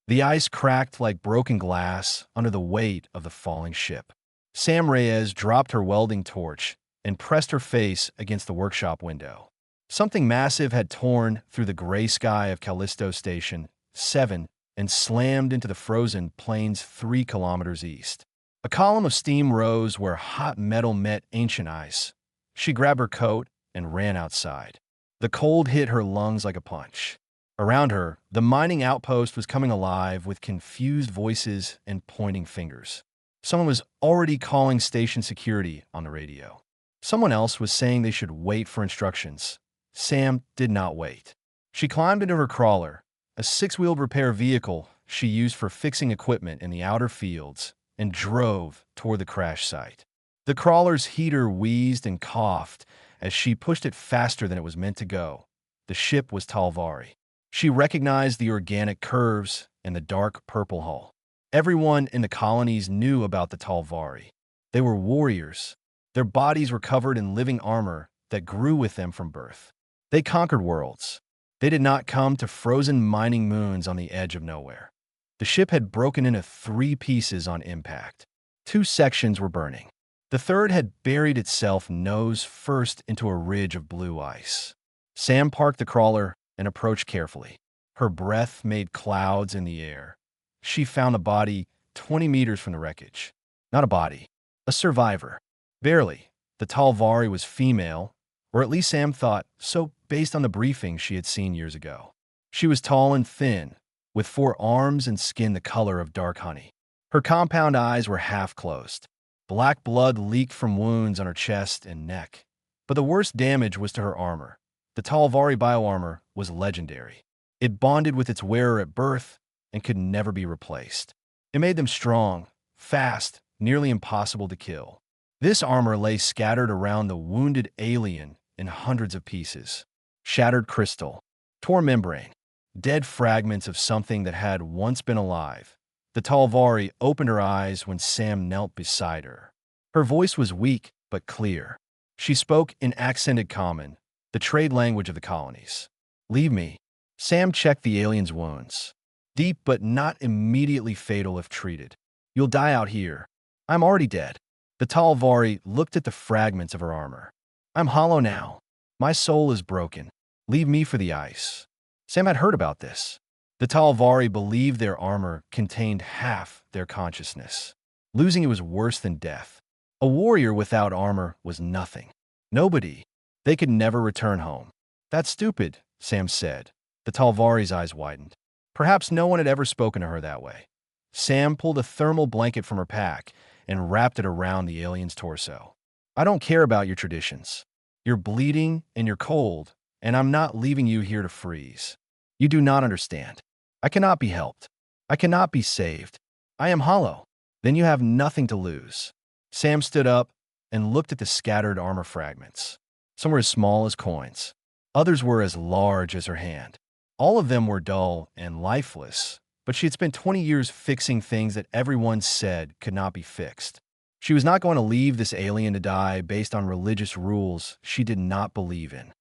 The ice cracked like broken glass under the weight of the falling ship. Sam Reyes dropped her welding torch and pressed her face against the workshop window. Something massive had torn through the gray sky of Callisto Station 7 and slammed into the frozen plains 3 kilometers east. A column of steam rose where hot metal met ancient ice. She grabbed her coat and ran outside. The cold hit her lungs like a punch. Around her, the mining outpost was coming alive with confused voices and pointing fingers. Someone was already calling station security on the radio. Someone else was saying they should wait for instructions. Sam did not wait. She climbed into her crawler, a 6-wheeled repair vehicle she used for fixing equipment in the outer fields, and drove toward the crash site. The crawler's heater wheezed and coughed as she pushed it faster than it was meant to go. The ship was Talvari. She recognized the organic curves and the dark purple hull. Everyone in the colonies knew about the Talvari. They were warriors. Their bodies were covered in living armor that grew with them from birth. They conquered worlds. They did not come to frozen mining moons on the edge of nowhere. The ship had broken into 3 pieces on impact. 2 sections were burning. The third had buried itself nose first into a ridge of blue ice. Sam parked the crawler and approached carefully. Her breath made clouds in the air. She found a body 20 meters from the wreckage. Not a body, a survivor. Barely. The Talvari was female, or at least Sam thought so based on the briefing she had seen years ago. She was tall and thin, with 4 arms and skin the color of dark honey. Her compound eyes were half closed. Black blood leaked from wounds on her chest and neck. But the worst damage was to her armor. The Talvari bioarmor was legendary. It bonded with its wearer at birth and could never be replaced. It made them strong, fast, nearly impossible to kill. This armor lay scattered around the wounded alien in hundreds of pieces. Shattered crystal, torn membrane, dead fragments of something that had once been alive. The Talvari opened her eyes when Sam knelt beside her. Her voice was weak but clear. She spoke in accented common, the trade language of the colonies. "Leave me." Sam checked the alien's wounds. Deep but not immediately fatal if treated. "You'll die out here." "I'm already dead." The Talvari looked at the fragments of her armor. "I'm hollow now. My soul is broken. Leave me for the ice." Sam had heard about this. The Talvari believed their armor contained half their consciousness. Losing it was worse than death. A warrior without armor was nothing. Nobody. They could never return home. "That's stupid," Sam said. The Talvari's eyes widened. Perhaps no one had ever spoken to her that way. Sam pulled a thermal blanket from her pack and wrapped it around the alien's torso. "I don't care about your traditions. You're bleeding and you're cold, and I'm not leaving you here to freeze. You do not understand. I cannot be helped. I cannot be saved. I am hollow. Then you have nothing to lose." Sam stood up and looked at the scattered armor fragments. Some were as small as coins. Others were as large as her hand. All of them were dull and lifeless, but she had spent 20 years fixing things that everyone said could not be fixed. She was not going to leave this alien to die based on religious rules she did not believe in.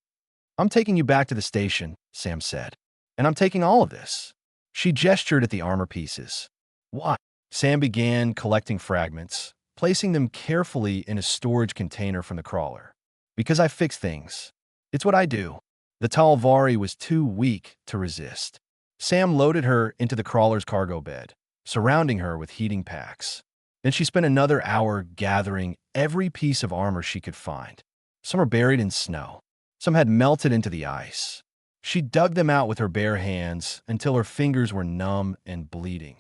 "I'm taking you back to the station," Sam said. "And I'm taking all of this." She gestured at the armor pieces. "Why?" Sam began collecting fragments, placing them carefully in a storage container from the crawler. "Because I fix things. It's what I do." The Talvari was too weak to resist. Sam loaded her into the crawler's cargo bed, surrounding her with heating packs. Then she spent another hour gathering every piece of armor she could find. Some were buried in snow. Some had melted into the ice. She dug them out with her bare hands until her fingers were numb and bleeding.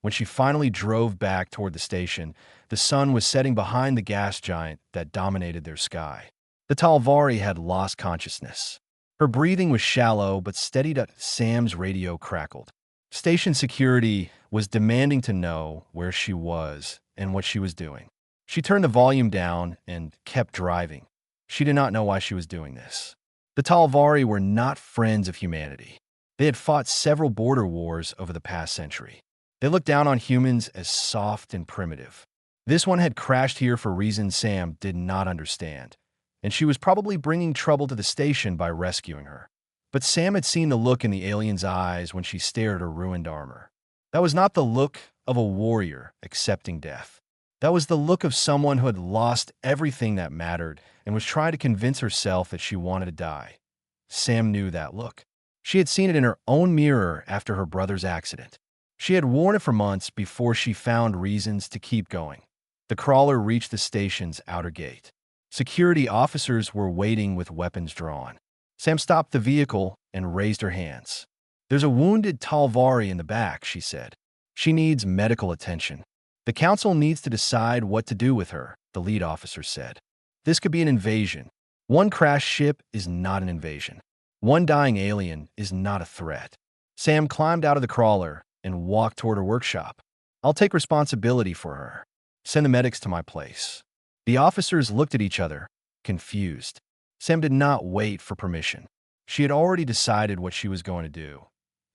When she finally drove back toward the station, the sun was setting behind the gas giant that dominated their sky. The Talvari had lost consciousness. Her breathing was shallow but steadied as Sam's radio crackled. Station security was demanding to know where she was and what she was doing. She turned the volume down and kept driving. She did not know why she was doing this. The Talvari were not friends of humanity. They had fought several border wars over the past century. They looked down on humans as soft and primitive. This one had crashed here for reasons Sam did not understand, and she was probably bringing trouble to the station by rescuing her. But Sam had seen the look in the alien's eyes when she stared at her ruined armor. That was not the look of a warrior accepting death. That was the look of someone who had lost everything that mattered and was trying to convince herself that she wanted to die. Sam knew that look. She had seen it in her own mirror after her brother's accident. She had worn it for months before she found reasons to keep going. The crawler reached the station's outer gate. Security officers were waiting with weapons drawn. Sam stopped the vehicle and raised her hands. "There's a wounded Talvari in the back," she said. "She needs medical attention. The council needs to decide what to do with her," the lead officer said. "This could be an invasion. One crashed ship is not an invasion. One dying alien is not a threat." Sam climbed out of the crawler and walked toward her workshop. "I'll take responsibility for her. Send the medics to my place." The officers looked at each other, confused. Sam did not wait for permission. She had already decided what she was going to do.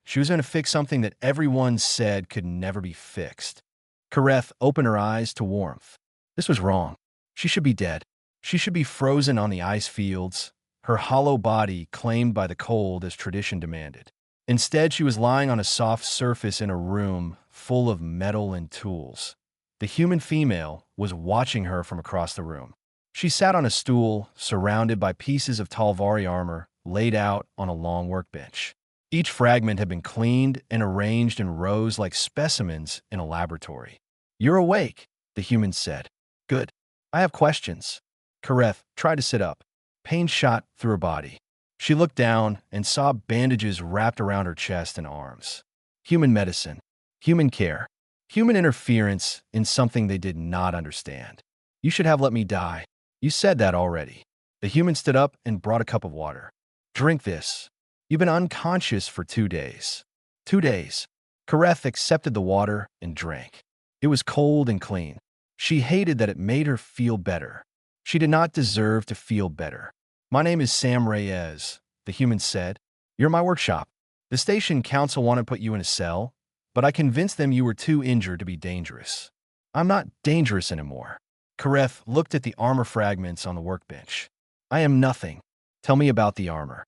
She was going to fix something that everyone said could never be fixed. Kareth opened her eyes to warmth. This was wrong. She should be dead. She should be frozen on the ice fields, her hollow body claimed by the cold as tradition demanded. Instead, she was lying on a soft surface in a room full of metal and tools. The human female was watching her from across the room. She sat on a stool, surrounded by pieces of Talvari armor laid out on a long workbench. Each fragment had been cleaned and arranged in rows like specimens in a laboratory. "You're awake," the human said. "Good. I have questions." Kareth tried to sit up. Pain shot through her body. She looked down and saw bandages wrapped around her chest and arms. Human medicine, human care, human interference in something they did not understand. "You should have let me die. You said that already." The human stood up and brought a cup of water. "Drink this. You've been unconscious for 2 days." 2 days. Kareth accepted the water and drank. It was cold and clean. She hated that it made her feel better. She did not deserve to feel better. "My name is Sam Reyes," the human said. "You're my workshop. The station council wanted to put you in a cell, but I convinced them you were too injured to be dangerous." "I'm not dangerous anymore." Kareth looked at the armor fragments on the workbench. "I am nothing. Tell me about the armor."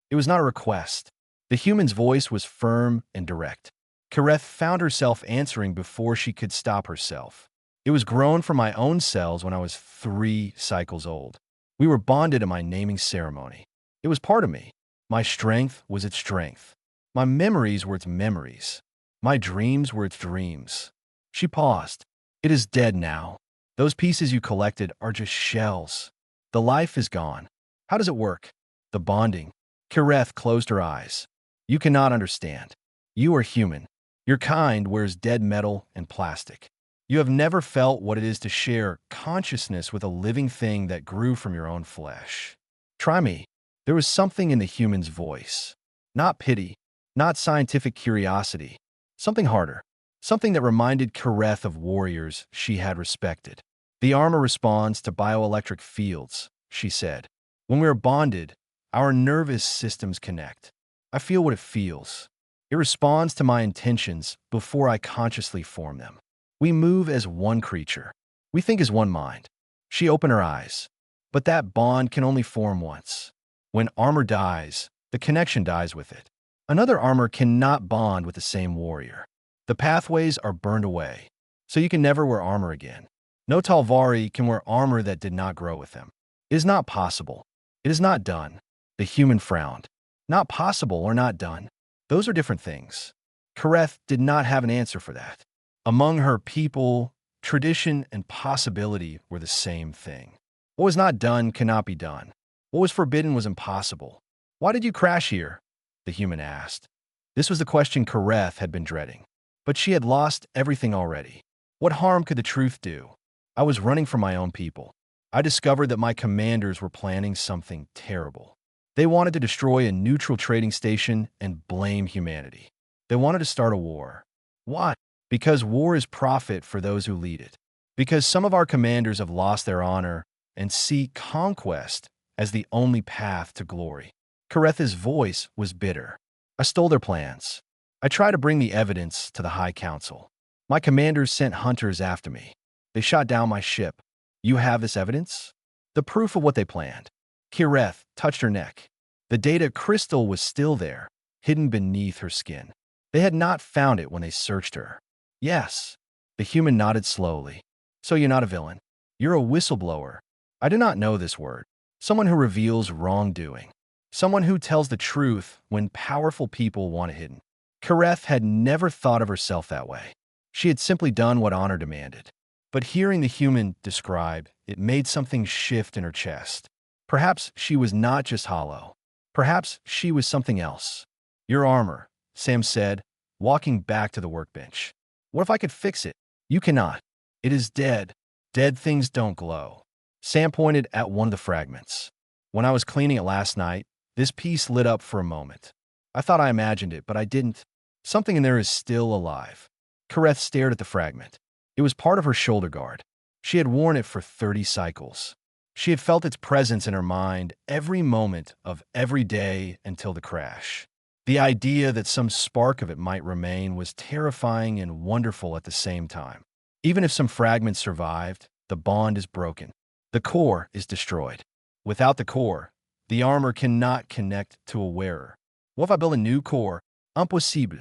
It was not a request. The human's voice was firm and direct. Kareth found herself answering before she could stop herself. "It was grown from my own cells when I was 3 cycles old. We were bonded at my naming ceremony. It was part of me. My strength was its strength. My memories were its memories. My dreams were its dreams." She paused. "It is dead now. Those pieces you collected are just shells. The life is gone. How does it work? The bonding." Kareth closed her eyes. "You cannot understand. You are human. Your kind wears dead metal and plastic. You have never felt what it is to share consciousness with a living thing that grew from your own flesh. Try me." There was something in the human's voice. Not pity, not scientific curiosity. Something harder. Something that reminded Kareth of warriors she had respected. "The armor responds to bioelectric fields," she said. "When we are bonded, our nervous systems connect. I feel what it feels. It responds to my intentions before I consciously form them. We move as one creature. We think as one mind." She opened her eyes. "But that bond can only form once. When armor dies, the connection dies with it. Another armor cannot bond with the same warrior. The pathways are burned away, so you can never wear armor again. No Talvari can wear armor that did not grow with them. It is not possible. It is not done." The human frowned. Not possible or not done. Those are different things. Kareth did not have an answer for that. Among her people, tradition and possibility were the same thing. What was not done cannot be done. What was forbidden was impossible. "Why did you crash here?" the human asked. This was the question Kareth had been dreading. But she had lost everything already. What harm could the truth do? "I was running from my own people. I discovered that my commanders were planning something terrible. They wanted to destroy a neutral trading station and blame humanity. They wanted to start a war. Why? Because war is profit for those who lead it. Because some of our commanders have lost their honor and see conquest as the only path to glory." Kareth's voice was bitter. "I stole their plans. I tried to bring the evidence to the High Council. My commanders sent hunters after me. They shot down my ship. You have this evidence? The proof of what they planned." Kareth touched her neck. The data crystal was still there, hidden beneath her skin. They had not found it when they searched her. Yes. The human nodded slowly. So you're not a villain. You're a whistleblower. I do not know this word. Someone who reveals wrongdoing. Someone who tells the truth when powerful people want it hidden. Kareth had never thought of herself that way. She had simply done what honor demanded. But hearing the human described, it made something shift in her chest. Perhaps she was not just hollow. Perhaps she was something else. Your armor, Sam said, walking back to the workbench. What if I could fix it? You cannot. It is dead. Dead things don't glow. Sam pointed at one of the fragments. When I was cleaning it last night, this piece lit up for a moment. I thought I imagined it, but I didn't. Something in there is still alive. Kareth stared at the fragment. It was part of her shoulder guard. She had worn it for 30 cycles. She had felt its presence in her mind every moment of every day until the crash. The idea that some spark of it might remain was terrifying and wonderful at the same time. Even if some fragments survived, the bond is broken. The core is destroyed. Without the core, the armor cannot connect to a wearer. What if I build a new core? Impossible.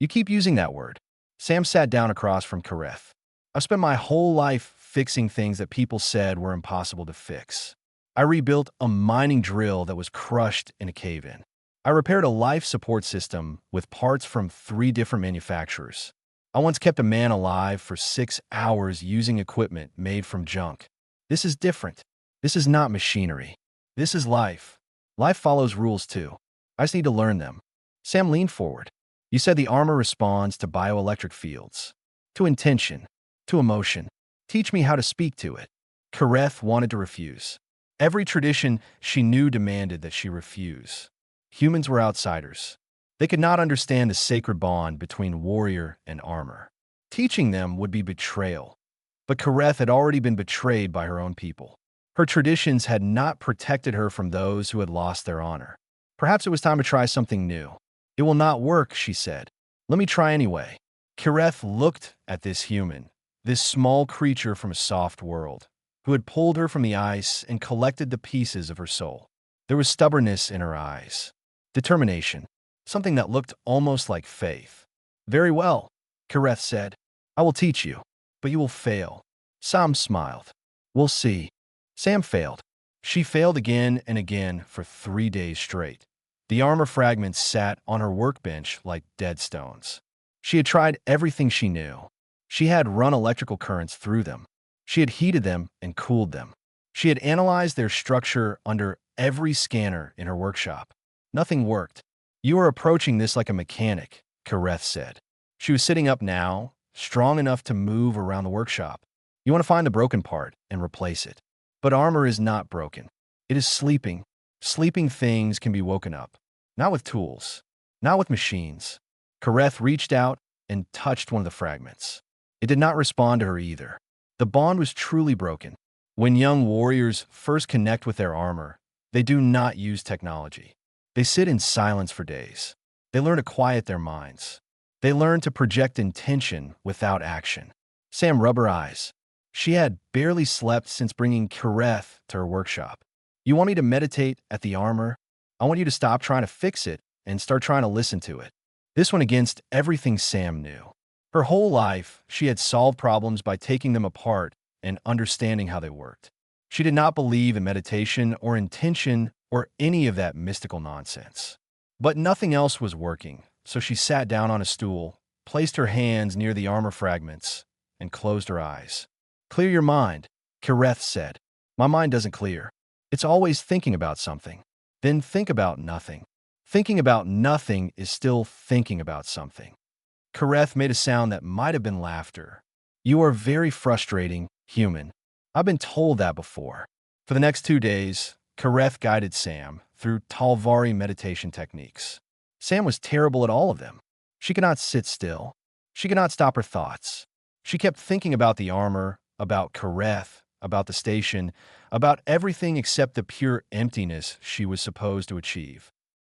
You keep using that word. Sam sat down across from Kareth. I've spent my whole life fixing things that people said were impossible to fix. I rebuilt a mining drill that was crushed in a cave-in. I repaired a life support system with parts from 3 different manufacturers. I once kept a man alive for 6 hours using equipment made from junk. This is different. This is not machinery. This is life. Life follows rules too. I just need to learn them. Sam leaned forward. You said the armor responds to bioelectric fields, to intention, to emotion. Teach me how to speak to it. Kareth wanted to refuse. Every tradition she knew demanded that she refuse. Humans were outsiders. They could not understand the sacred bond between warrior and armor. Teaching them would be betrayal. But Kareth had already been betrayed by her own people. Her traditions had not protected her from those who had lost their honor. Perhaps it was time to try something new. It will not work, she said. Let me try anyway. Kareth looked at this human, this small creature from a soft world, who had pulled her from the ice and collected the pieces of her soul. There was stubbornness in her eyes, determination, something that looked almost like faith. Very well, Kareth said. I will teach you, but you will fail. Sam smiled. We'll see. Sam failed. She failed again and again for 3 days straight. The armor fragments sat on her workbench like dead stones. She had tried everything she knew. She had run electrical currents through them. She had heated them and cooled them. She had analyzed their structure under every scanner in her workshop. Nothing worked. You are approaching this like a mechanic, Kareth said. She was sitting up now, strong enough to move around the workshop. You want to find the broken part and replace it. But armor is not broken. It is sleeping. Sleeping things can be woken up. Not with tools. Not with machines. Kareth reached out and touched one of the fragments. It did not respond to her either. The bond was truly broken. When young warriors first connect with their armor, they do not use technology. They sit in silence for days. They learn to quiet their minds. They learn to project intention without action. Sam rubbed her eyes. She had barely slept since bringing Kareth to her workshop. You want me to meditate at the armor? I want you to stop trying to fix it and start trying to listen to it. This went against everything Sam knew. Her whole life, she had solved problems by taking them apart and understanding how they worked. She did not believe in meditation or intention or any of that mystical nonsense. But nothing else was working, so she sat down on a stool, placed her hands near the armor fragments, and closed her eyes. Clear your mind, Kareth said. My mind doesn't clear. It's always thinking about something. Then think about nothing. Thinking about nothing is still thinking about something. Kareth made a sound that might have been laughter. You are very frustrating, human. I've been told that before. For the next 2 days, Kareth guided Sam through Talvari meditation techniques. Sam was terrible at all of them. She could not sit still. She could not stop her thoughts. She kept thinking about the armor, about Kareth, about the station, about everything except the pure emptiness she was supposed to achieve.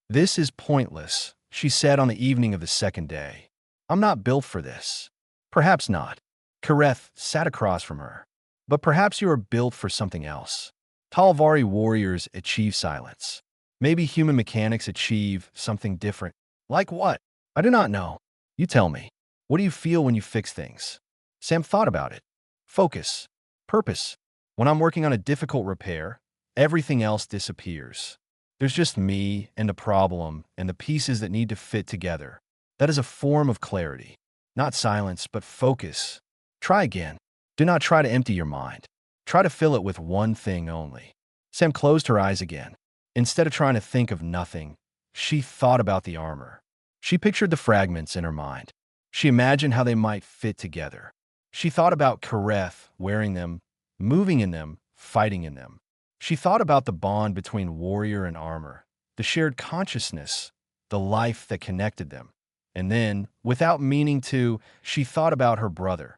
This is pointless, she said on the evening of the 2nd day. I'm not built for this. Perhaps not. Kareth sat across from her. But perhaps you are built for something else. Talvari warriors achieve silence. Maybe human mechanics achieve something different. Like what? I do not know. You tell me. What do you feel when you fix things? Sam thought about it. Focus. Purpose. When I'm working on a difficult repair, everything else disappears. There's just me and the problem and the pieces that need to fit together. That is a form of clarity. Not silence, but focus. Try again. Do not try to empty your mind. Try to fill it with one thing only. Sam closed her eyes again. Instead of trying to think of nothing, she thought about the armor. She pictured the fragments in her mind. She imagined how they might fit together. She thought about Kareth wearing them, moving in them, fighting in them. She thought about the bond between warrior and armor, the shared consciousness, the life that connected them. And then, without meaning to, she thought about her brother.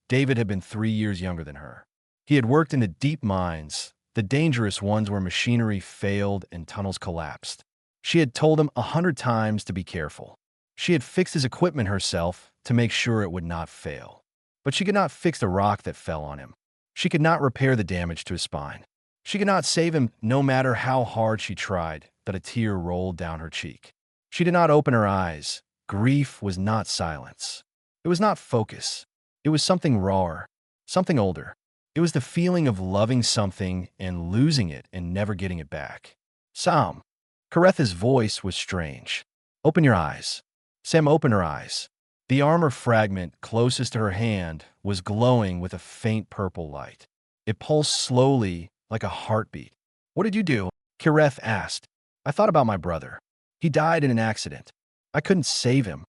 David had been 3 years younger than her. He had worked in the deep mines, the dangerous ones where machinery failed and tunnels collapsed. She had told him 100 times to be careful. She had fixed his equipment herself to make sure it would not fail. But she could not fix the rock that fell on him. She could not repair the damage to his spine. She could not save him no matter how hard she tried, but a tear rolled down her cheek. She did not open her eyes. Grief was not silence. It was not focus. It was something rawer, something older. It was the feeling of loving something and losing it and never getting it back. Sam. Kareth's voice was strange. Open your eyes. Sam opened her eyes. The armor fragment closest to her hand was glowing with a faint purple light. It pulsed slowly, like a heartbeat. What did you do? Kareth asked. I thought about my brother. He died in an accident. I couldn't save him.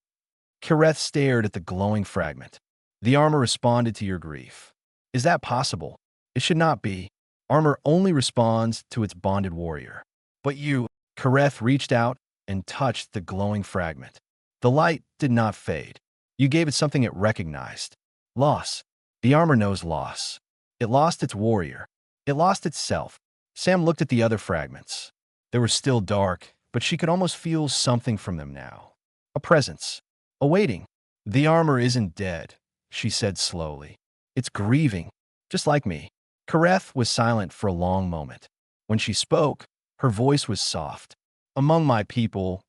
Kareth stared at the glowing fragment. The armor responded to your grief. Is that possible? It should not be. Armor only responds to its bonded warrior. But you, Kareth reached out and touched the glowing fragment. The light did not fade. You gave it something it recognized. Loss. The armor knows loss. It lost its warrior. It lost itself. Sam looked at the other fragments. They were still dark, but she could almost feel something from them now. A presence. A waiting. The armor isn't dead, she said slowly. It's grieving, just like me. Kareth was silent for a long moment. When she spoke, her voice was soft. Among my people,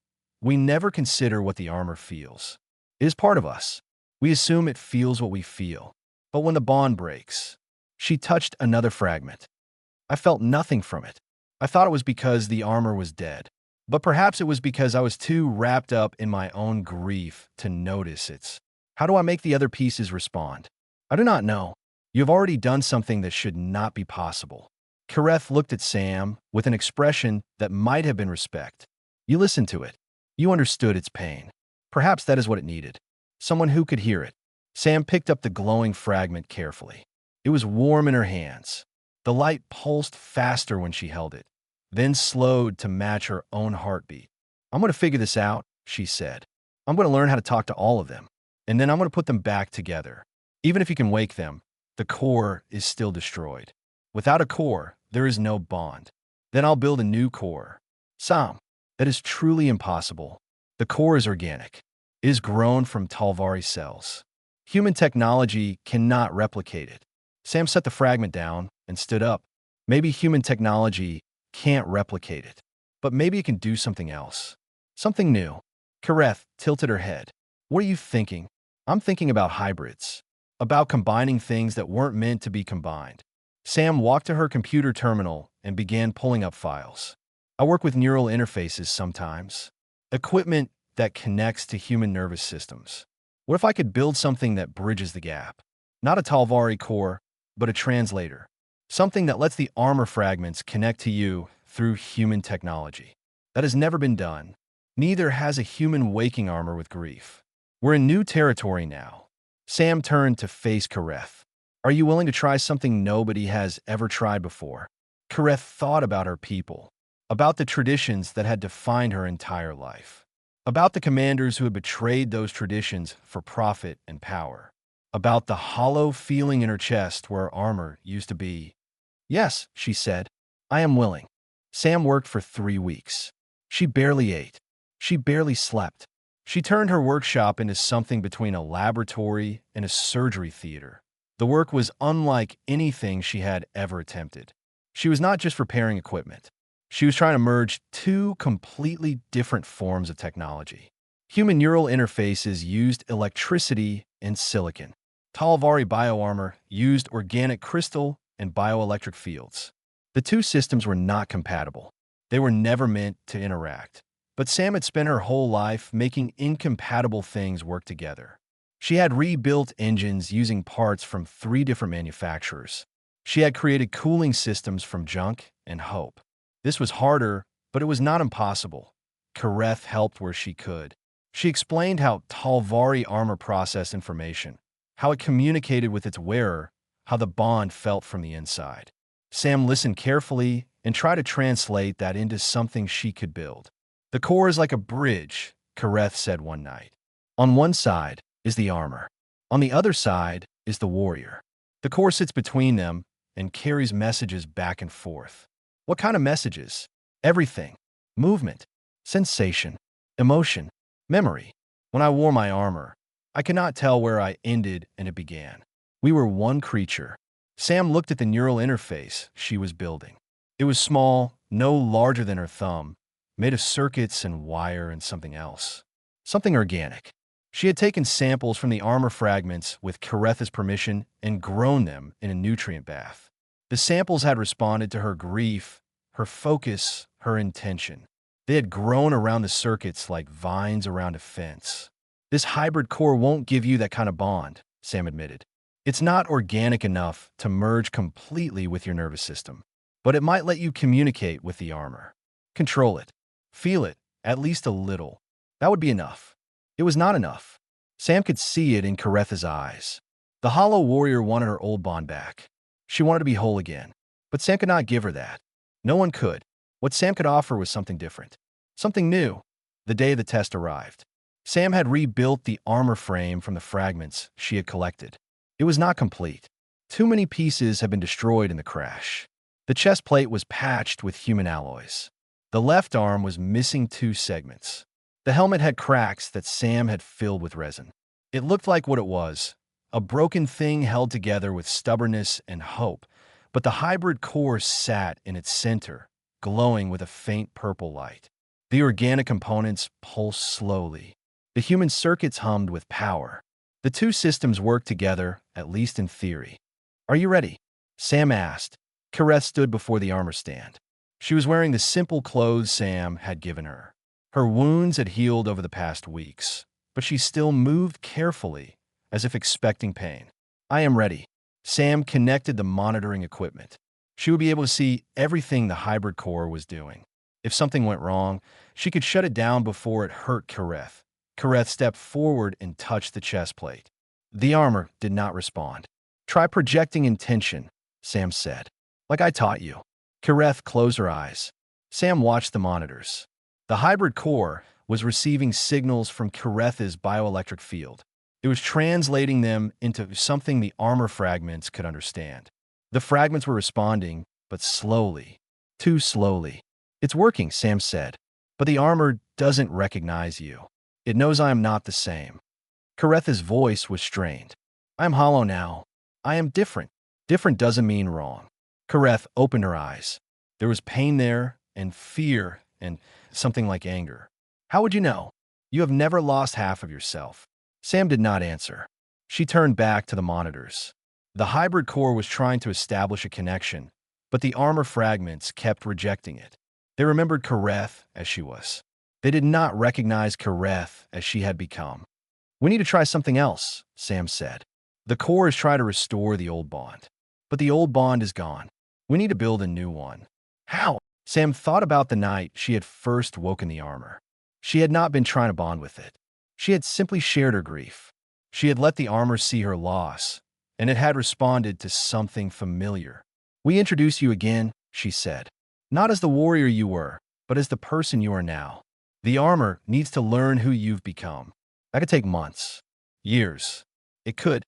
we never consider what the armor feels. It is part of us. We assume it feels what we feel. But when the bond breaks, she touched another fragment. I felt nothing from it. I thought it was because the armor was dead. But perhaps it was because I was too wrapped up in my own grief to notice it. How do I make the other pieces respond? I do not know. You have already done something that should not be possible. Kareth looked at Sam with an expression that might have been respect. You listened to it. You understood its pain. Perhaps that is what it needed. Someone who could hear it. Sam picked up the glowing fragment carefully. It was warm in her hands. The light pulsed faster when she held it, then slowed to match her own heartbeat. I'm going to figure this out, she said. I'm going to learn how to talk to all of them, and then I'm going to put them back together. Even if you can wake them, the core is still destroyed. Without a core, there is no bond. Then I'll build a new core. Sam, that is truly impossible. The core is organic. It is grown from Talvari cells. Human technology cannot replicate it. Sam set the fragment down and stood up. Maybe human technology can't replicate it, but maybe it can do something else. Something new. Kareth tilted her head. What are you thinking? I'm thinking about hybrids. About combining things that weren't meant to be combined. Sam walked to her computer terminal and began pulling up files. I work with neural interfaces sometimes. Equipment that connects to human nervous systems. What if I could build something that bridges the gap? Not a Talvari core, but a translator. Something that lets the armor fragments connect to you through human technology. That has never been done. Neither has a human waking armor with grief. We're in new territory now. Sam turned to face Kareth. Are you willing to try something nobody has ever tried before? Kareth thought about her people, about the traditions that had defined her entire life, about the commanders who had betrayed those traditions for profit and power, about the hollow feeling in her chest where armor used to be. Yes, she said, I am willing. Sam worked for 3 weeks. She barely ate. She barely slept. She turned her workshop into something between a laboratory and a surgery theater. The work was unlike anything she had ever attempted. She was not just repairing equipment. She was trying to merge 2 completely different forms of technology. Human neural interfaces used electricity and silicon. Talvari bioarmor used organic crystal and bioelectric fields. The two systems were not compatible. They were never meant to interact. But Sam had spent her whole life making incompatible things work together. She had rebuilt engines using parts from 3 different manufacturers. She had created cooling systems from junk and hope. This was harder, but it was not impossible. Kareth helped where she could. She explained how Talvari armor processed information, how it communicated with its wearer, how the bond felt from the inside. Sam listened carefully and tried to translate that into something she could build. The core is like a bridge, Kareth said one night. On one side is the armor. On the other side is the warrior. The core sits between them and carries messages back and forth. What kind of messages? Everything. Movement, sensation, emotion, memory. When I wore my armor, I could not tell where I ended and it began. We were one creature. Sam looked at the neural interface she was building. It was small, no larger than her thumb, made of circuits and wire and something else. Something organic. She had taken samples from the armor fragments with Kareth's permission and grown them in a nutrient bath. The samples had responded to her grief, her focus, her intention. They had grown around the circuits like vines around a fence. This hybrid core won't give you that kind of bond, Sam admitted. It's not organic enough to merge completely with your nervous system, but it might let you communicate with the armor. Control it. Feel it, at least a little. That would be enough. It was not enough. Sam could see it in Kareth's eyes. The Hollow Warrior wanted her old bond back. She wanted to be whole again. But Sam could not give her that. No one could. What Sam could offer was something different. Something new. The day the test arrived, Sam had rebuilt the armor frame from the fragments she had collected. It was not complete. Too many pieces had been destroyed in the crash. The chest plate was patched with human alloys. The left arm was missing 2 segments. The helmet had cracks that Sam had filled with resin. It looked like what it was, a broken thing held together with stubbornness and hope, but the hybrid core sat in its center, glowing with a faint purple light. The organic components pulsed slowly. The human circuits hummed with power. The two systems worked together, at least in theory. "Are you ready?" Sam asked. Kareth stood before the armor stand. She was wearing the simple clothes Sam had given her. Her wounds had healed over the past weeks, but she still moved carefully, as if expecting pain. "I am ready." Sam connected the monitoring equipment. She would be able to see everything the hybrid core was doing. If something went wrong, she could shut it down before it hurt Kareth. Kareth stepped forward and touched the chest plate. The armor did not respond. "Try projecting intention," Sam said. "Like I taught you." Kareth closed her eyes. Sam watched the monitors. The hybrid core was receiving signals from Kareth's bioelectric field. It was translating them into something the armor fragments could understand. The fragments were responding, but slowly. Too slowly. "It's working," Sam said. "But the armor doesn't recognize you. It knows I am not the same." Kareth's voice was strained. "I am hollow now. I am different." Different doesn't mean wrong. Kareth opened her eyes. There was pain there, and fear, and something like anger. "How would you know? You have never lost half of yourself." Sam did not answer. She turned back to the monitors. The hybrid core was trying to establish a connection, but the armor fragments kept rejecting it. They remembered Kareth as she was. They did not recognize Kareth as she had become. "We need to try something else," Sam said. "The core is trying to restore the old bond. But the old bond is gone. We need to build a new one." "How?" Sam thought about the night she had first woken the armor. She had not been trying to bond with it. She had simply shared her grief. She had let the armor see her loss, and it had responded to something familiar. "We introduce you again," she said. "Not as the warrior you were, but as the person you are now. The armor needs to learn who you've become. That could take months, years. It could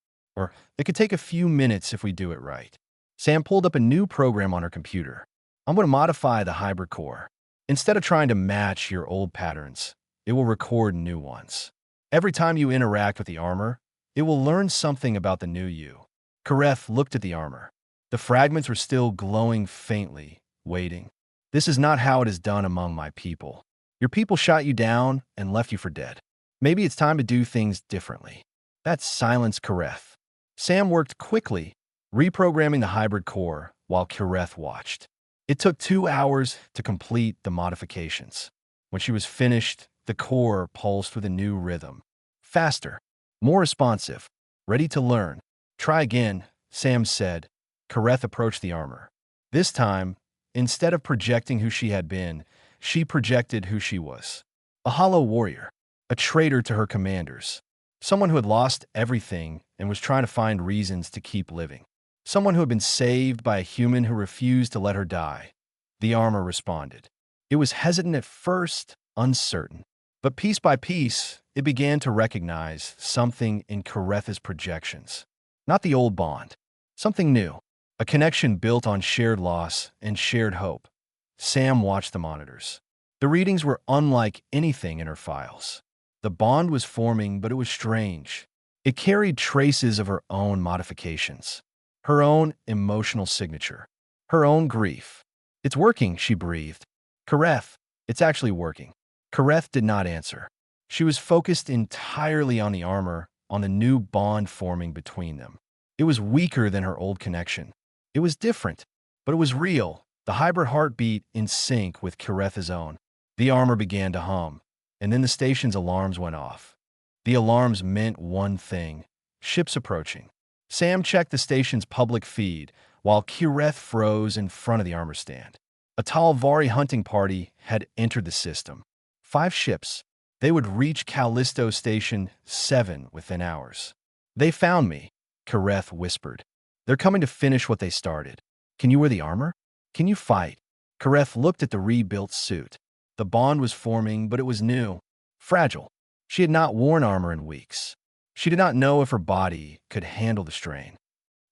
take a few minutes if we do it right." Sam pulled up a new program on her computer. "I'm going to modify the hybrid core. Instead of trying to match your old patterns, it will record new ones. Every time you interact with the armor, it will learn something about the new you." Kareth looked at the armor. The fragments were still glowing faintly, waiting. "This is not how it is done among my people. Your people shot you down and left you for dead. Maybe it's time to do things differently. That silenced Kareth. Sam worked quickly, reprogramming the hybrid core while Kareth watched. It took 2 hours to complete the modifications. When she was finished, the core pulsed with a new rhythm. Faster, more responsive, ready to learn. Try again, Sam said. Kareth approached the armor. This time, instead of projecting who she had been, she projected who she was. A hollow warrior, a traitor to her commanders, someone who had lost everything and was trying to find reasons to keep living. Someone who had been saved by a human who refused to let her die. The armor responded. It was hesitant at first, uncertain. But piece by piece, it began to recognize something in Kareth's projections. Not the old bond. Something new. A connection built on shared loss and shared hope. Sam watched the monitors. The readings were unlike anything in her files. The bond was forming, but it was strange. It carried traces of her own modifications. Her own emotional signature. Her own grief. It's working, she breathed. Kareth, it's actually working. Kareth did not answer. She was focused entirely on the armor, on the new bond forming between them. It was weaker than her old connection. It was different, but it was real, the hybrid heartbeat in sync with Kareth's own. The armor began to hum, and then the station's alarms went off. The alarms meant one thing: ships approaching. Sam checked the station's public feed while Kareth froze in front of the armor stand. A Talvari hunting party had entered the system. 5 ships. They would reach Callisto Station 7 within hours. They found me, Kareth whispered. They're coming to finish what they started. Can you wear the armor? Can you fight? Kareth looked at the rebuilt suit. The bond was forming, but it was new, fragile. She had not worn armor in weeks. She did not know if her body could handle the strain.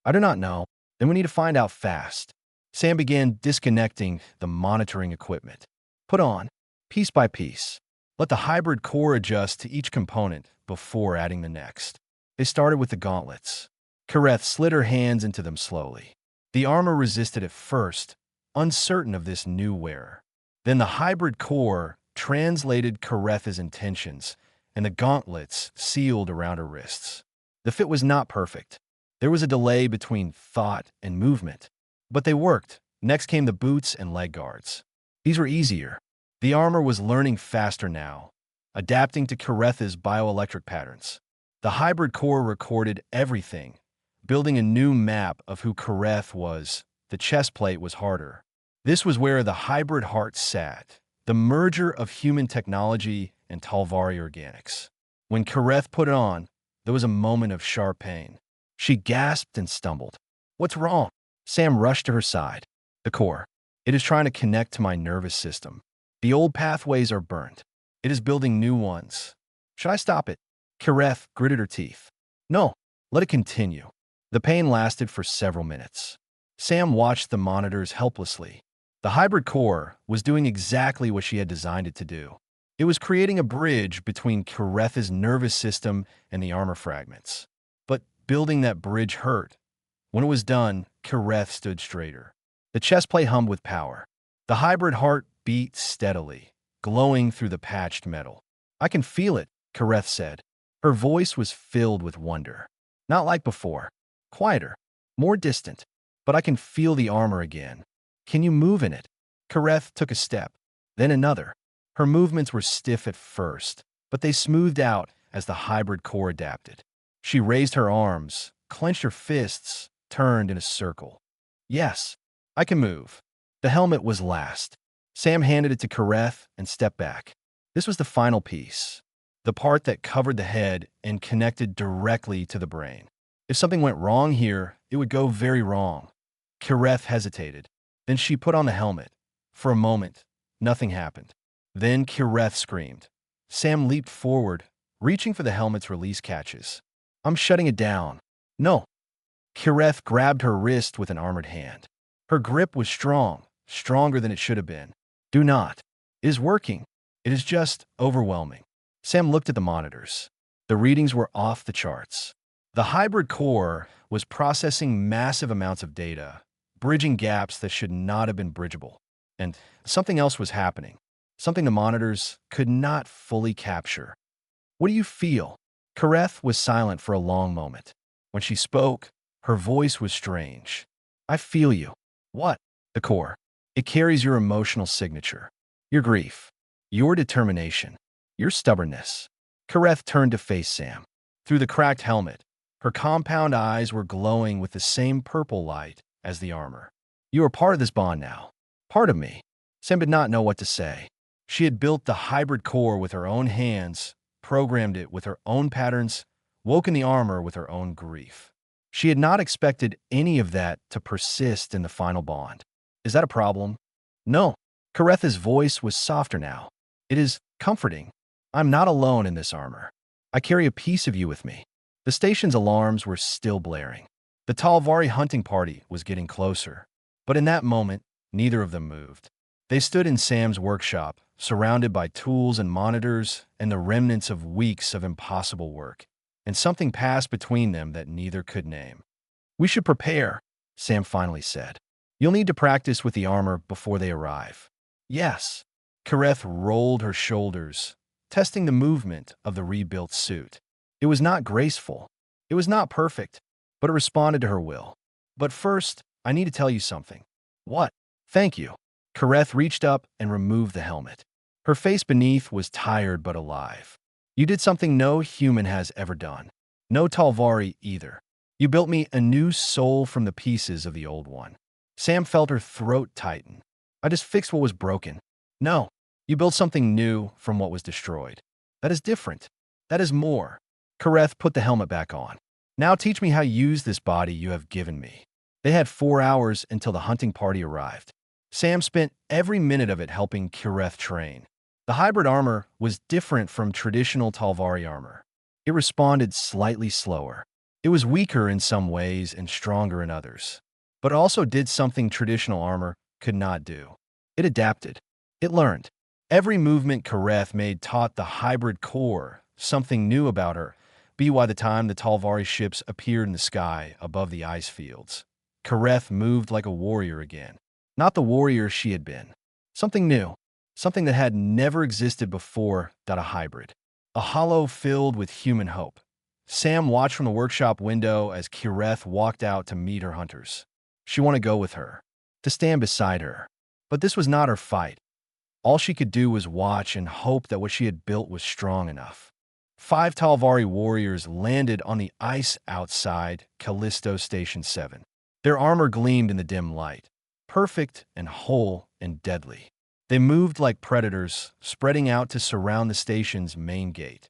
I do not know. Then we need to find out fast. Sam began disconnecting the monitoring equipment. Put on, piece by piece. Let the hybrid core adjust to each component before adding the next. They started with the gauntlets. Kareth slid her hands into them slowly. The armor resisted at first, uncertain of this new wearer. Then the hybrid core translated Kareth's intentions, and the gauntlets sealed around her wrists. The fit was not perfect. There was a delay between thought and movement. But they worked. Next came the boots and leg guards. These were easier. The armor was learning faster now, adapting to Kareth's bioelectric patterns. The hybrid core recorded everything, building a new map of who Kareth was. The chest plate was harder. This was where the hybrid heart sat, the merger of human technology and Talvari organics. When Kareth put it on, there was a moment of sharp pain. She gasped and stumbled. What's wrong? Sam rushed to her side. The core. It is trying to connect to my nervous system. The old pathways are burnt. It is building new ones. Should I stop it? Kareth gritted her teeth. No, let it continue. The pain lasted for several minutes. Sam watched the monitors helplessly. The hybrid core was doing exactly what she had designed it to do. It was creating a bridge between Kareth's nervous system and the armor fragments. But building that bridge hurt. When it was done, Kareth stood straighter. The chest plate hummed with power. The hybrid heart beat steadily, glowing through the patched metal. I can feel it, Kareth said. Her voice was filled with wonder. Not like before. Quieter. More distant. But I can feel the armor again. Can you move in it? Kareth took a step, then another. Her movements were stiff at first, but they smoothed out as the hybrid core adapted. She raised her arms, clenched her fists, turned in a circle. Yes, I can move. The helmet was last. Sam handed it to Kareth and stepped back. This was the final piece, the part that covered the head and connected directly to the brain. If something went wrong here, it would go very wrong. Kareth hesitated. Then she put on the helmet. For a moment, nothing happened. Then Kareth screamed. Sam leaped forward, reaching for the helmet's release catches. I'm shutting it down. No. Kareth grabbed her wrist with an armored hand. Her grip was strong, stronger than it should have been. Do not. It is working. It is just overwhelming. Sam looked at the monitors. The readings were off the charts. The hybrid core was processing massive amounts of data, bridging gaps that should not have been bridgeable. And something else was happening, something the monitors could not fully capture. What do you feel? Kareth was silent for a long moment. When she spoke, her voice was strange. I feel you. What? The core. It carries your emotional signature. Your grief. Your determination. Your stubbornness. Kareth turned to face Sam. Through the cracked helmet, her compound eyes were glowing with the same purple light as the armor. You are part of this bond now. Part of me. Sam did not know what to say. She had built the hybrid core with her own hands, programmed it with her own patterns, woken the armor with her own grief. She had not expected any of that to persist in the final bond. Is that a problem? No. Kareth's voice was softer now. It is comforting. I'm not alone in this armor. I carry a piece of you with me. The station's alarms were still blaring. The Talvari hunting party was getting closer. But in that moment, neither of them moved. They stood in Sam's workshop, surrounded by tools and monitors and the remnants of weeks of impossible work. And something passed between them that neither could name. We should prepare, Sam finally said. You'll need to practice with the armor before they arrive. Yes. Kareth rolled her shoulders, testing the movement of the rebuilt suit. It was not graceful. It was not perfect, but it responded to her will. But first, I need to tell you something. What? Thank you. Kareth reached up and removed the helmet. Her face beneath was tired but alive. You did something no human has ever done. No Talvari either. You built me a new soul from the pieces of the old one. Sam felt her throat tighten. I just fixed what was broken. No, you built something new from what was destroyed. That is different. That is more. Kareth put the helmet back on. Now teach me how to use this body you have given me. They had 4 hours until the hunting party arrived. Sam spent every minute of it helping Kareth train. The hybrid armor was different from traditional Talvari armor. It responded slightly slower. It was weaker in some ways and stronger in others. But it also did something traditional armor could not do. It adapted. It learned. Every movement Kareth made taught the hybrid core something new about her, by the time the Talvari ships appeared in the sky above the ice fields. Kareth moved like a warrior again. Not the warrior she had been. Something new. Something that had never existed before, a hybrid. A hollow filled with human hope. Sam watched from the workshop window as Kareth walked out to meet her hunters. She wanted to go with her, to stand beside her. But this was not her fight. All she could do was watch and hope that what she had built was strong enough. 5 Talvari warriors landed on the ice outside Callisto Station 7. Their armor gleamed in the dim light, perfect and whole and deadly. They moved like predators, spreading out to surround the station's main gate.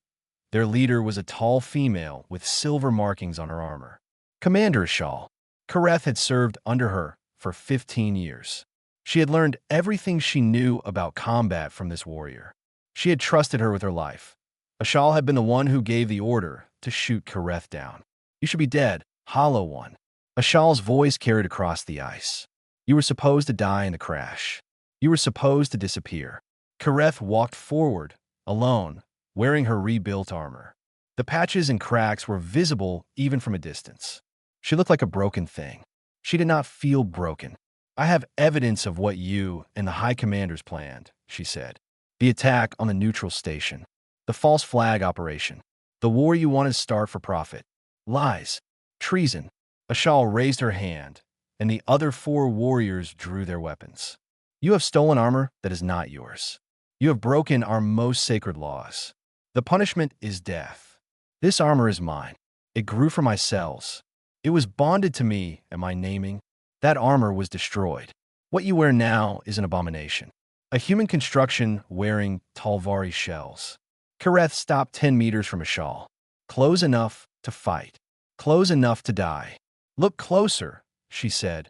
Their leader was a tall female with silver markings on her armor. Commander Shal. Kareth had served under her for 15 years. She had learned everything she knew about combat from this warrior. She had trusted her with her life. Ashal had been the one who gave the order to shoot Kareth down. You should be dead, hollow one. Ashal's voice carried across the ice. You were supposed to die in the crash. You were supposed to disappear. Kareth walked forward, alone, wearing her rebuilt armor. The patches and cracks were visible even from a distance. She looked like a broken thing. She did not feel broken. I have evidence of what you and the High Commanders planned, she said. The attack on the neutral station. The false flag operation. The war you wanted to start for profit. Lies. Treason. Ashal raised her hand, and the other 4 warriors drew their weapons. You have stolen armor that is not yours. You have broken our most sacred laws. The punishment is death. This armor is mine. It grew from my cells. It was bonded to me and my naming. That armor was destroyed. What you wear now is an abomination. A human construction wearing Talvari shells. Kareth stopped 10 meters from Ashal. Close enough to fight. Close enough to die. Look closer, she said.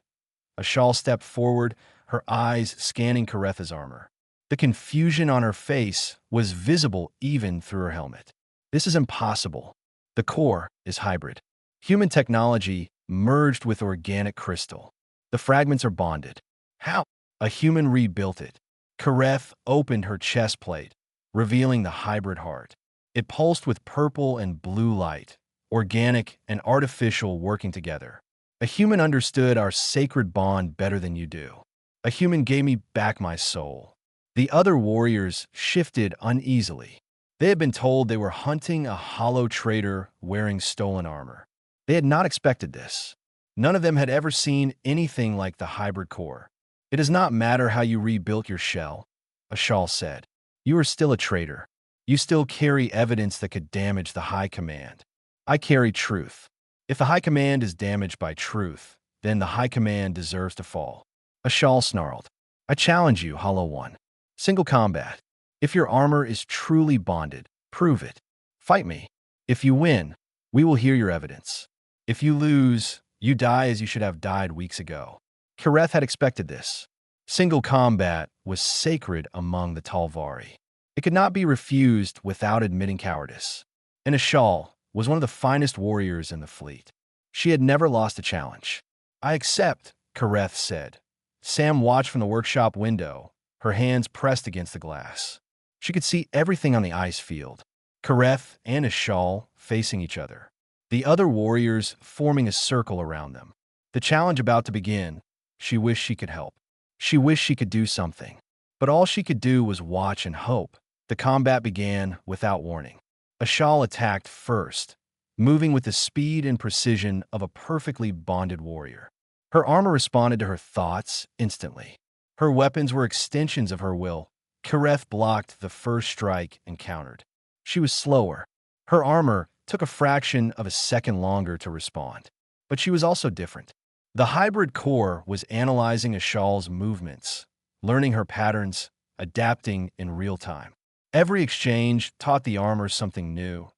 Ashal stepped forward, her eyes scanning Kareth's armor. The confusion on her face was visible even through her helmet. This is impossible. The core is hybrid. Human technology merged with organic crystal. The fragments are bonded. How? A human rebuilt it. Kareth opened her chest plate, revealing the hybrid heart. It pulsed with purple and blue light, organic and artificial working together. A human understood our sacred bond better than you do. A human gave me back my soul. The other warriors shifted uneasily. They had been told they were hunting a hollow traitor wearing stolen armor. They had not expected this. None of them had ever seen anything like the hybrid core. "It does not matter how you rebuilt your shell," Ashal said. "You are still a traitor. You still carry evidence that could damage the High Command. I carry truth. If the High Command is damaged by truth, then the High Command deserves to fall." Ashal snarled. "I challenge you, Hollow One. Single combat. If your armor is truly bonded, prove it. Fight me. If you win, we will hear your evidence. If you lose, you die as you should have died weeks ago." Kareth had expected this. Single combat was sacred among the Talvari. It could not be refused without admitting cowardice. And Ashal was one of the finest warriors in the fleet. She had never lost a challenge. "I accept," Kareth said. Sam watched from the workshop window, her hands pressed against the glass. She could see everything on the ice field. Kareth and Ashal facing each other. The other warriors forming a circle around them. The challenge about to begin. She wished she could help. She wished she could do something. But all she could do was watch and hope. The combat began without warning. Ashal attacked first, moving with the speed and precision of a perfectly bonded warrior. Her armor responded to her thoughts instantly. Her weapons were extensions of her will. Kareth blocked the first strike and countered. She was slower. Her armor took a fraction of a second longer to respond. But she was also different. The hybrid core was analyzing Ashal's movements, learning her patterns, adapting in real time. Every exchange taught the armor something new.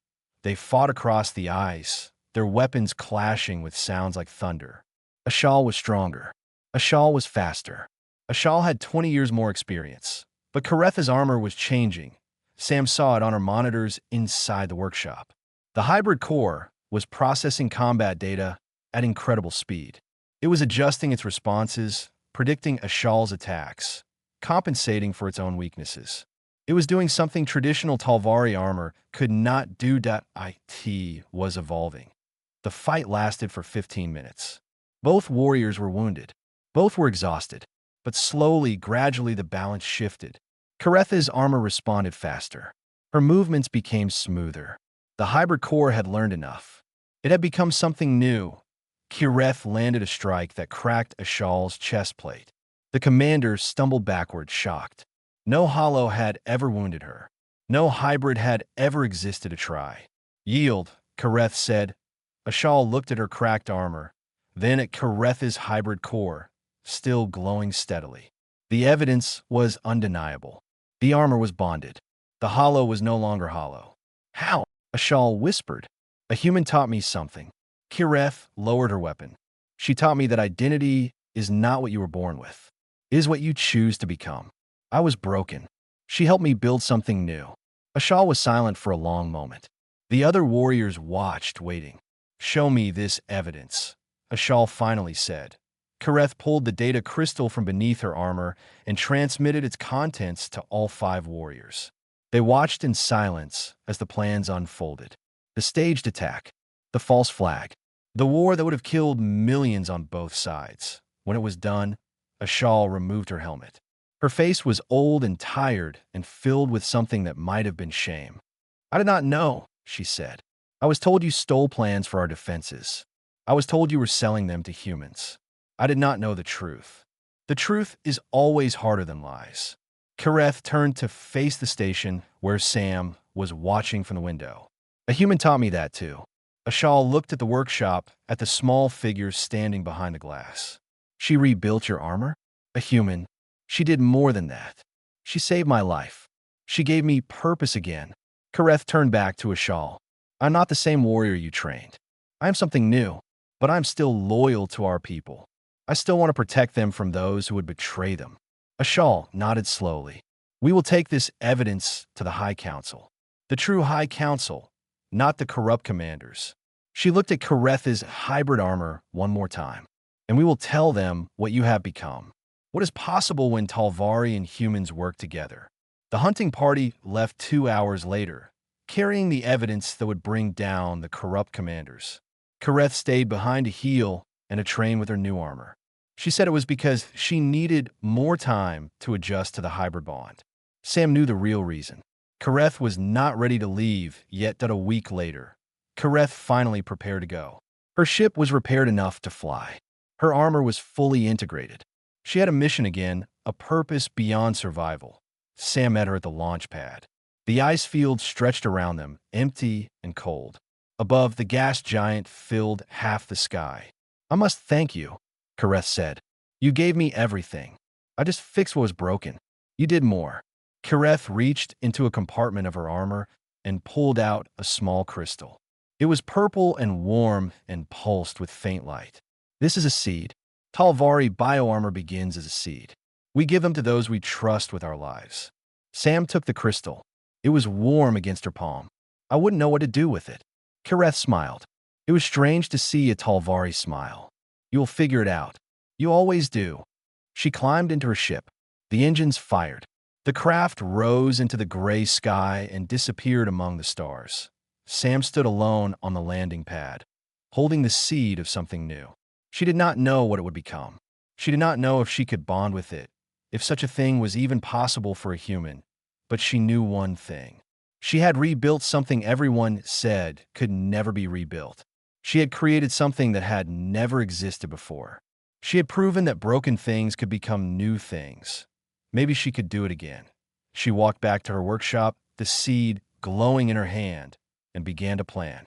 They fought across the ice, their weapons clashing with sounds like thunder. Ashal was stronger. Ashal was faster. Ashal had 20 years more experience. But Kareth's armor was changing. Sam saw it on her monitors inside the workshop. The hybrid core was processing combat data at incredible speed. It was adjusting its responses, predicting Ashal's attacks, compensating for its own weaknesses. It was doing something traditional Talvari armor could not do. It was evolving. The fight lasted for 15 minutes. Both warriors were wounded. Both were exhausted. But slowly, gradually, the balance shifted. Kareth's armor responded faster. Her movements became smoother. The hybrid core had learned enough. It had become something new. Kareth landed a strike that cracked Ashal's chest plate. The commander stumbled backward, shocked. No hollow had ever wounded her. No hybrid had ever existed to try. "Yield," Kareth said. Ashal looked at her cracked armor, then at Kareth's hybrid core, still glowing steadily. The evidence was undeniable. The armor was bonded. The hollow was no longer hollow. "How?" Ashal whispered. "A human taught me something." Kareth lowered her weapon. "She taught me that identity is not what you were born with. It is what you choose to become. I was broken. She helped me build something new." Ashal was silent for a long moment. The other warriors watched, waiting. "Show me this evidence," Ashal finally said. Kareth pulled the data crystal from beneath her armor and transmitted its contents to all 5 warriors. They watched in silence as the plans unfolded. The staged attack, the false flag, the war that would have killed millions on both sides. When it was done, Ashal removed her helmet. Her face was old and tired and filled with something that might have been shame. "I did not know," she said. "I was told you stole plans for our defenses. I was told you were selling them to humans. I did not know the truth. The truth is always harder than lies." Kareth turned to face the station where Sam was watching from the window. "A human taught me that too." Ashal looked at the workshop, at the small figure standing behind the glass. "She rebuilt your armor?" "A human. She did more than that. She saved my life. She gave me purpose again." Kareth turned back to Ashal. "I'm not the same warrior you trained. I am something new, but I'm still loyal to our people. I still want to protect them from those who would betray them." Ashal nodded slowly. "We will take this evidence to the High Council. The true High Council, not the corrupt commanders." She looked at Kareth's hybrid armor one more time. "And we will tell them what you have become. What is possible when Talvari and humans work together." The hunting party left 2 hours later, carrying the evidence that would bring down the corrupt commanders. Kareth stayed behind to heal and to train with her new armor. She said it was because she needed more time to adjust to the hybrid bond. Sam knew the real reason. Kareth was not ready to leave, yet that a week later, Kareth finally prepared to go. Her ship was repaired enough to fly. Her armor was fully integrated. She had a mission again, a purpose beyond survival. Sam met her at the launch pad. The ice field stretched around them, empty and cold. Above, the gas giant filled half the sky. "I must thank you," Kareth said. "You gave me everything. I just fixed what was broken. You did more." Kareth reached into a compartment of her armor and pulled out a small crystal. It was purple and warm and pulsed with faint light. "This is a seed. Talvari bioarmor begins as a seed. We give them to those we trust with our lives." Sam took the crystal. It was warm against her palm. "I wouldn't know what to do with it." Kareth smiled. It was strange to see a Talvari smile. "You'll figure it out. You always do." She climbed into her ship. The engines fired. The craft rose into the gray sky and disappeared among the stars. Sam stood alone on the landing pad, holding the seed of something new. She did not know what it would become. She did not know if she could bond with it, if such a thing was even possible for a human. But she knew one thing. She had rebuilt something everyone said could never be rebuilt. She had created something that had never existed before. She had proven that broken things could become new things. Maybe she could do it again. She walked back to her workshop, the seed glowing in her hand, and began to plan.